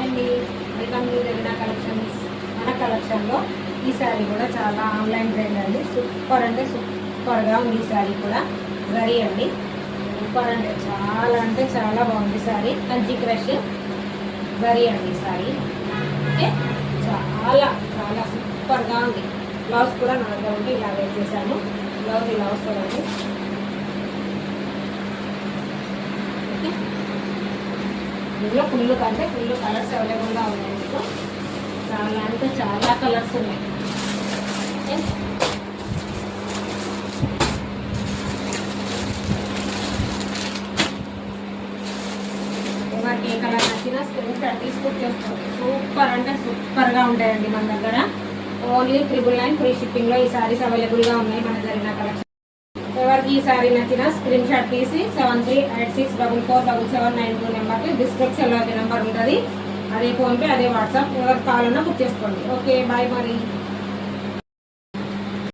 అండి, welcome to Jagan collections. మన కలెక్షన్లో ఈ శారీ కూడా చాలా ఆన్లైన్ ట్రెండ్ అండి. సూపర్ అంటే సూపర్గా ఉంది. ఈ శారీ కూడా జరీ అండి. సూపర్ అంటే చాలా బాగుంది శారీ. కంచి క్రష్ జరీ అండి శారీ. ఓకే, చాలా చాలా సూపర్గా ఉంది. బ్లౌజ్ కూడా నా దగ్గర ఉండి ఇలా వేట్ చేశాను. బ్లౌజ్ ఇలా వస్తుందండి. ఇందులో ఫుల్ కంటే ఫుల్ కలర్స్ అవైలబుల్గా ఉన్నాయి. మీకు చాలా అంటే చాలా కలర్స్ ఉన్నాయి. ఎవరికి ఏ కలర్ నచ్చినా స్క్రీన్ షాట్ తీసుకొని చేసుకోండి. సూపర్ అంటే సూపర్గా ఉంటాయండి. మన దగ్గర ఓన్లీ 999 ఫ్రీ షిప్పింగ్లో ఈ సారీస్ అవైలబుల్గా ఉన్నాయి. మన జరిగిన కలెక్షన్. ఎవరికి ఈ సారీ నచ్చిన స్క్రీన్ షాట్ తీసి 7386447792 నెంబర్కి డిస్క్రిప్షన్లో అయితే నెంబర్ ఉంటుంది. అదే ఫోన్పే, అదే వాట్సాప్. ఎవరికి కావాలన్నా బుక్ చేసుకోండి. ఓకే, బాయ్ మరి.